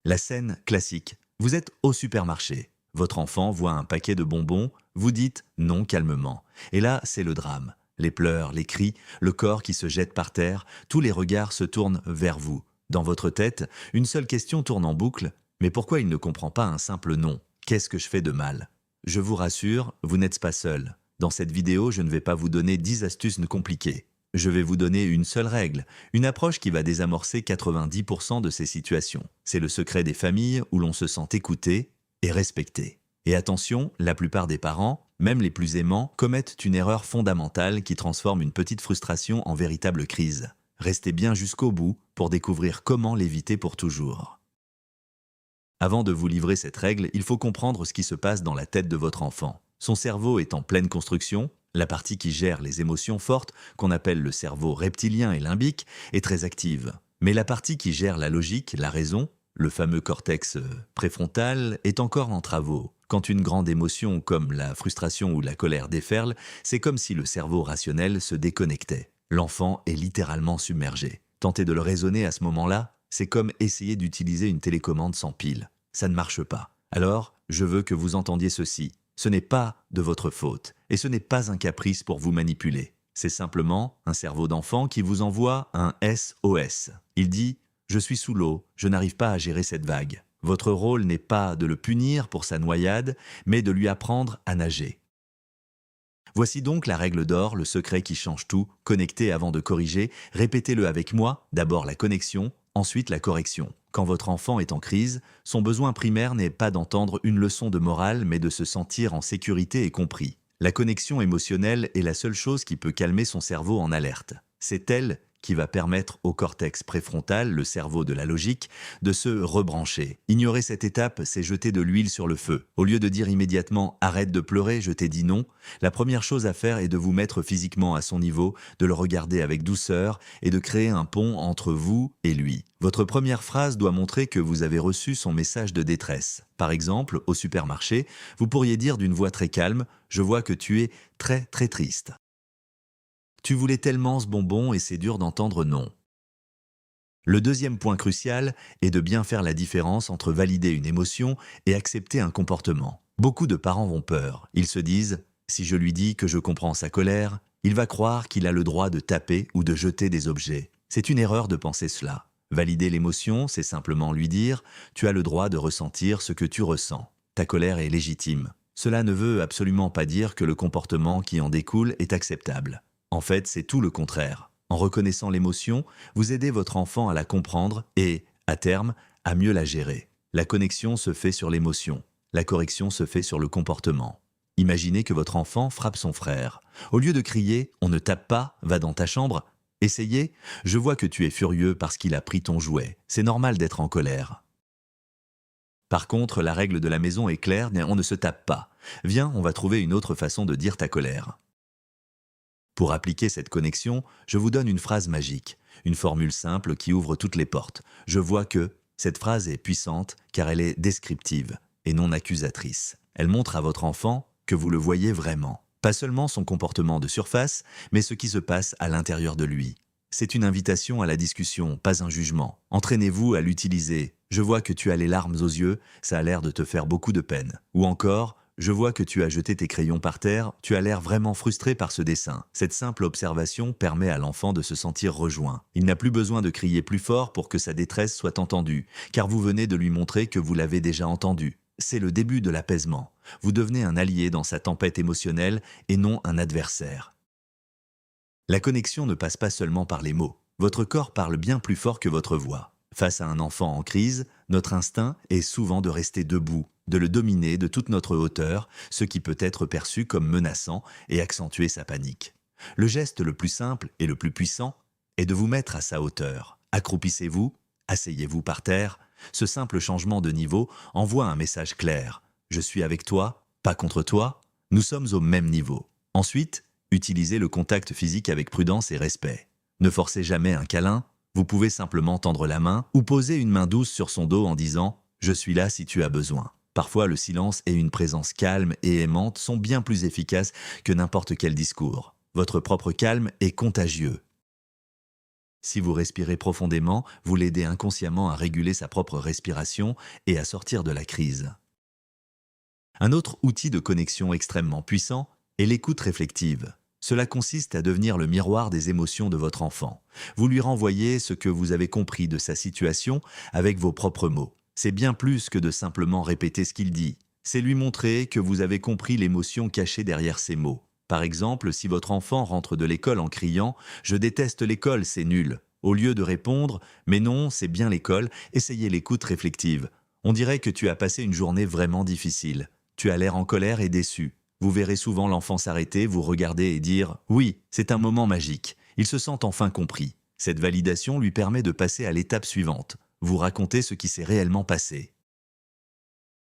La scène classique. Vous êtes au supermarché. Votre enfant voit un paquet de bonbons, vous dites non calmement. Et là, c'est le drame. Les pleurs, les cris, le corps qui se jette par terre, tous les regards se tournent vers vous. Dans votre tête, une seule question tourne en boucle. Mais pourquoi il ne comprend pas un simple non? Qu'est-ce que je fais de mal? Je vous rassure, vous n'êtes pas seul. Dans cette vidéo, je ne vais pas vous donner 10 astuces compliquées. Je vais vous donner une seule règle, une approche qui va désamorcer 90% de ces situations. C'est le secret des familles où l'on se sent écouté et respecté. Et attention, la plupart des parents, même les plus aimants, commettent une erreur fondamentale qui transforme une petite frustration en véritable crise. Restez bien jusqu'au bout pour découvrir comment l'éviter pour toujours. Avant de vous livrer cette règle, il faut comprendre ce qui se passe dans la tête de votre enfant. Son cerveau est en pleine construction, la partie qui gère les émotions fortes, qu'on appelle le cerveau reptilien et limbique, est très active. Mais la partie qui gère la logique, la raison, le fameux cortex préfrontal, est encore en travaux. Quand une grande émotion comme la frustration ou la colère déferle, c'est comme si le cerveau rationnel se déconnectait. L'enfant est littéralement submergé. Tenter de le raisonner à ce moment-là, c'est comme essayer d'utiliser une télécommande sans pile. Ça ne marche pas. Alors, je veux que vous entendiez ceci. Ce n'est pas de votre faute, et ce n'est pas un caprice pour vous manipuler. C'est simplement un cerveau d'enfant qui vous envoie un SOS. Il dit « Je suis sous l'eau, je n'arrive pas à gérer cette vague ». Votre rôle n'est pas de le punir pour sa noyade, mais de lui apprendre à nager. Voici donc la règle d'or, le secret qui change tout. Connectez avant de corriger, répétez-le avec moi, d'abord la connexion, ensuite la correction. Quand votre enfant est en crise, son besoin primaire n'est pas d'entendre une leçon de morale, mais de se sentir en sécurité et compris. La connexion émotionnelle est la seule chose qui peut calmer son cerveau en alerte. C'est elle qui va permettre au cortex préfrontal, le cerveau de la logique, de se rebrancher. Ignorer cette étape, c'est jeter de l'huile sur le feu. Au lieu de dire immédiatement « arrête de pleurer, je t'ai dit non », la première chose à faire est de vous mettre physiquement à son niveau, de le regarder avec douceur et de créer un pont entre vous et lui. Votre première phrase doit montrer que vous avez reçu son message de détresse. Par exemple, au supermarché, vous pourriez dire d'une voix très calme « Je vois que tu es très très triste ». Tu voulais tellement ce bonbon et c'est dur d'entendre non. Le deuxième point crucial est de bien faire la différence entre valider une émotion et accepter un comportement. Beaucoup de parents ont peur. Ils se disent « si je lui dis que je comprends sa colère, il va croire qu'il a le droit de taper ou de jeter des objets ». C'est une erreur de penser cela. Valider l'émotion, c'est simplement lui dire « tu as le droit de ressentir ce que tu ressens. Ta colère est légitime ». Cela ne veut absolument pas dire que le comportement qui en découle est acceptable. En fait, c'est tout le contraire. En reconnaissant l'émotion, vous aidez votre enfant à la comprendre et, à terme, à mieux la gérer. La connexion se fait sur l'émotion. La correction se fait sur le comportement. Imaginez que votre enfant frappe son frère. Au lieu de crier « on ne tape pas, va dans ta chambre », essayez « je vois que tu es furieux parce qu'il a pris ton jouet. C'est normal d'être en colère ». Par contre, la règle de la maison est claire, on ne se tape pas. Viens, on va trouver une autre façon de dire ta colère. Pour appliquer cette connexion, je vous donne une phrase magique, une formule simple qui ouvre toutes les portes. Je vois que cette phrase est puissante car elle est descriptive et non accusatrice. Elle montre à votre enfant que vous le voyez vraiment. Pas seulement son comportement de surface, mais ce qui se passe à l'intérieur de lui. C'est une invitation à la discussion, pas un jugement. Entraînez-vous à l'utiliser. Je vois que tu as les larmes aux yeux, ça a l'air de te faire beaucoup de peine. Ou encore, je vois que tu as jeté tes crayons par terre, tu as l'air vraiment frustré par ce dessin. Cette simple observation permet à l'enfant de se sentir rejoint. Il n'a plus besoin de crier plus fort pour que sa détresse soit entendue, car vous venez de lui montrer que vous l'avez déjà entendu. C'est le début de l'apaisement. Vous devenez un allié dans sa tempête émotionnelle et non un adversaire. La connexion ne passe pas seulement par les mots. Votre corps parle bien plus fort que votre voix. Face à un enfant en crise, notre instinct est souvent de rester debout, de le dominer de toute notre hauteur, ce qui peut être perçu comme menaçant et accentuer sa panique. Le geste le plus simple et le plus puissant est de vous mettre à sa hauteur. Accroupissez-vous, asseyez-vous par terre. Ce simple changement de niveau envoie un message clair. Je suis avec toi, pas contre toi, nous sommes au même niveau. Ensuite, utilisez le contact physique avec prudence et respect. Ne forcez jamais un câlin, vous pouvez simplement tendre la main ou poser une main douce sur son dos en disant « Je suis là si tu as besoin ». Parfois, le silence et une présence calme et aimante sont bien plus efficaces que n'importe quel discours. Votre propre calme est contagieux. Si vous respirez profondément, vous l'aidez inconsciemment à réguler sa propre respiration et à sortir de la crise. Un autre outil de connexion extrêmement puissant est l'écoute réflexive. Cela consiste à devenir le miroir des émotions de votre enfant. Vous lui renvoyez ce que vous avez compris de sa situation avec vos propres mots. C'est bien plus que de simplement répéter ce qu'il dit. C'est lui montrer que vous avez compris l'émotion cachée derrière ces mots. Par exemple, si votre enfant rentre de l'école en criant « Je déteste l'école, c'est nul », au lieu de répondre « Mais non, c'est bien l'école », essayez l'écoute réflexive. On dirait que tu as passé une journée vraiment difficile. Tu as l'air en colère et déçu. Vous verrez souvent l'enfant s'arrêter, vous regarder et dire « Oui, c'est un moment magique ». Il se sent enfin compris. Cette validation lui permet de passer à l'étape suivante. Vous racontez ce qui s'est réellement passé.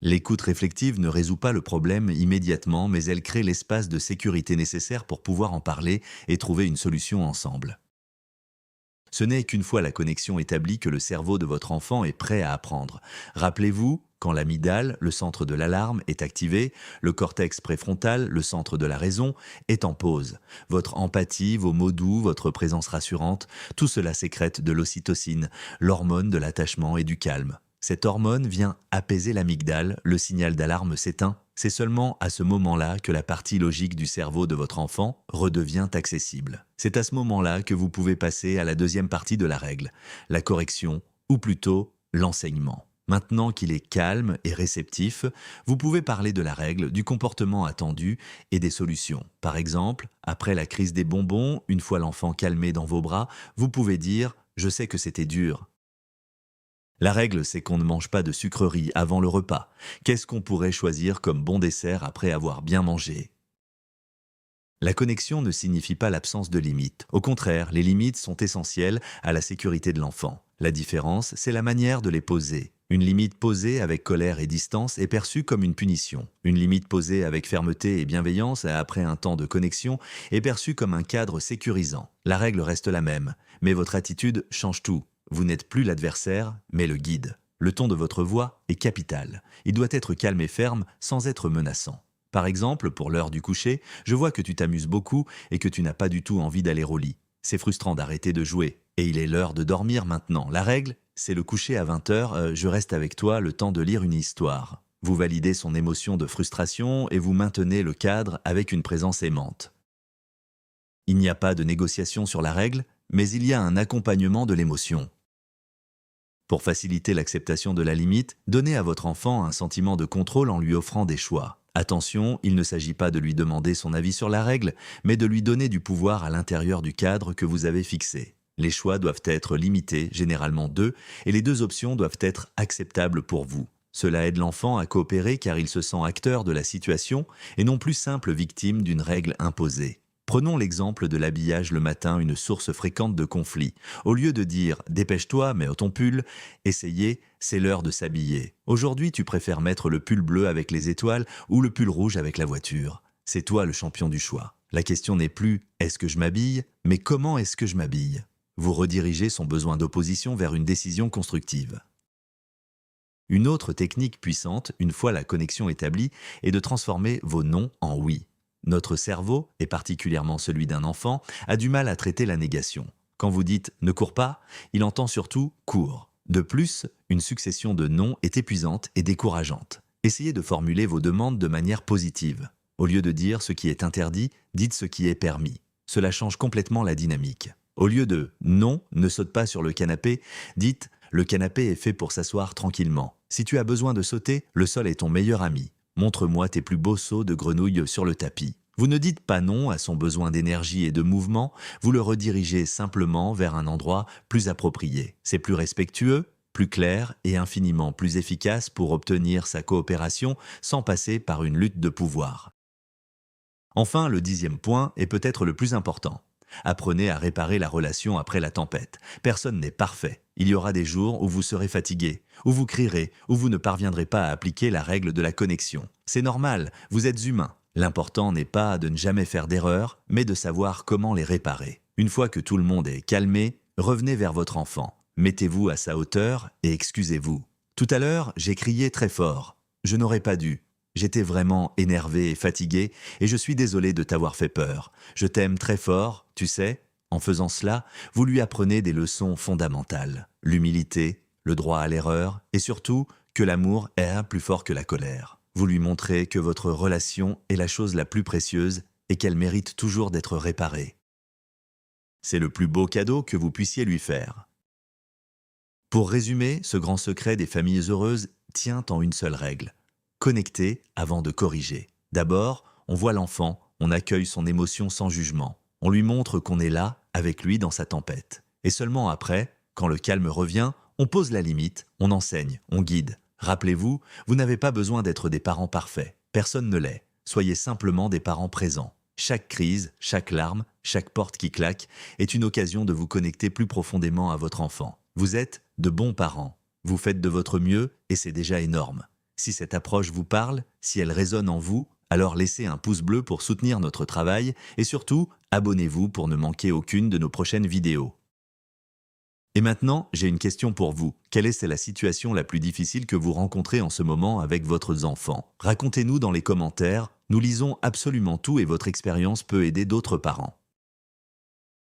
L'écoute réflexive ne résout pas le problème immédiatement, mais elle crée l'espace de sécurité nécessaire pour pouvoir en parler et trouver une solution ensemble. Ce n'est qu'une fois la connexion établie que le cerveau de votre enfant est prêt à apprendre. Rappelez-vous, quand l'amygdale, le centre de l'alarme, est activé, le cortex préfrontal, le centre de la raison, est en pause. Votre empathie, vos mots doux, votre présence rassurante, tout cela sécrète de l'ocytocine, l'hormone de l'attachement et du calme. Cette hormone vient apaiser l'amygdale, le signal d'alarme s'éteint. C'est seulement à ce moment-là que la partie logique du cerveau de votre enfant redevient accessible. C'est à ce moment-là que vous pouvez passer à la deuxième partie de la règle, la correction, ou plutôt l'enseignement. Maintenant qu'il est calme et réceptif, vous pouvez parler de la règle, du comportement attendu et des solutions. Par exemple, après la crise des bonbons, une fois l'enfant calmé dans vos bras, vous pouvez dire « Je sais que c'était dur ». La règle, c'est qu'on ne mange pas de sucreries avant le repas. Qu'est-ce qu'on pourrait choisir comme bon dessert après avoir bien mangé? La connexion ne signifie pas l'absence de limites. Au contraire, les limites sont essentielles à la sécurité de l'enfant. La différence, c'est la manière de les poser. Une limite posée avec colère et distance est perçue comme une punition. Une limite posée avec fermeté et bienveillance après un temps de connexion est perçue comme un cadre sécurisant. La règle reste la même, mais votre attitude change tout. Vous n'êtes plus l'adversaire, mais le guide. Le ton de votre voix est capital. Il doit être calme et ferme sans être menaçant. Par exemple, pour l'heure du coucher, je vois que tu t'amuses beaucoup et que tu n'as pas du tout envie d'aller au lit. C'est frustrant d'arrêter de jouer. Et il est l'heure de dormir maintenant. La règle, c'est le coucher à 20h, je reste avec toi le temps de lire une histoire. Vous validez son émotion de frustration et vous maintenez le cadre avec une présence aimante. Il n'y a pas de négociation sur la règle, mais il y a un accompagnement de l'émotion. Pour faciliter l'acceptation de la limite, donnez à votre enfant un sentiment de contrôle en lui offrant des choix. Attention, il ne s'agit pas de lui demander son avis sur la règle, mais de lui donner du pouvoir à l'intérieur du cadre que vous avez fixé. Les choix doivent être limités, généralement 2, et les 2 options doivent être acceptables pour vous. Cela aide l'enfant à coopérer car il se sent acteur de la situation et non plus simple victime d'une règle imposée. Prenons l'exemple de l'habillage le matin, une source fréquente de conflits. Au lieu de dire « dépêche-toi, mets ton pull », essayez « c'est l'heure de s'habiller ». Aujourd'hui, tu préfères mettre le pull bleu avec les étoiles ou le pull rouge avec la voiture. C'est toi le champion du choix. La question n'est plus « est-ce que je m'habille ?», mais « comment est-ce que je m'habille ?» Vous redirigez son besoin d'opposition vers une décision constructive. Une autre technique puissante, une fois la connexion établie, est de transformer vos non en oui. Notre cerveau, et particulièrement celui d'un enfant, a du mal à traiter la négation. Quand vous dites « ne cours pas », il entend surtout « cours ». De plus, une succession de non est épuisante et décourageante. Essayez de formuler vos demandes de manière positive. Au lieu de dire ce qui est interdit, dites ce qui est permis. Cela change complètement la dynamique. Au lieu de « non, ne saute pas sur le canapé », dites « le canapé est fait pour s'asseoir tranquillement. Si tu as besoin de sauter, le sol est ton meilleur ami. Montre-moi tes plus beaux sauts de grenouille sur le tapis. » Vous ne dites pas non à son besoin d'énergie et de mouvement, vous le redirigez simplement vers un endroit plus approprié. C'est plus respectueux, plus clair et infiniment plus efficace pour obtenir sa coopération sans passer par une lutte de pouvoir. Enfin, le 10e point est peut-être le plus important. Apprenez à réparer la relation après la tempête. Personne n'est parfait. Il y aura des jours où vous serez fatigué, où vous crierez, où vous ne parviendrez pas à appliquer la règle de la connexion. C'est normal, vous êtes humain. L'important n'est pas de ne jamais faire d'erreurs, mais de savoir comment les réparer. Une fois que tout le monde est calmé, revenez vers votre enfant. Mettez-vous à sa hauteur et excusez-vous. Tout à l'heure, j'ai crié très fort. Je n'aurais pas dû. J'étais vraiment énervé et fatigué et je suis désolé de t'avoir fait peur. Je t'aime très fort, tu sais. En faisant cela, vous lui apprenez des leçons fondamentales. L'humilité, le droit à l'erreur et surtout que l'amour est plus fort que la colère. Vous lui montrez que votre relation est la chose la plus précieuse et qu'elle mérite toujours d'être réparée. C'est le plus beau cadeau que vous puissiez lui faire. Pour résumer, ce grand secret des familles heureuses tient en une seule règle. Connecter avant de corriger. D'abord, on voit l'enfant, on accueille son émotion sans jugement. On lui montre qu'on est là, avec lui dans sa tempête. Et seulement après, quand le calme revient, on pose la limite, on enseigne, on guide. Rappelez-vous, vous n'avez pas besoin d'être des parents parfaits. Personne ne l'est. Soyez simplement des parents présents. Chaque crise, chaque larme, chaque porte qui claque est une occasion de vous connecter plus profondément à votre enfant. Vous êtes de bons parents. Vous faites de votre mieux et c'est déjà énorme. Si cette approche vous parle, si elle résonne en vous, alors laissez un pouce bleu pour soutenir notre travail et surtout, abonnez-vous pour ne manquer aucune de nos prochaines vidéos. Et maintenant, j'ai une question pour vous. Quelle est la situation la plus difficile que vous rencontrez en ce moment avec votre enfant? Racontez-nous dans les commentaires. Nous lisons absolument tout et votre expérience peut aider d'autres parents.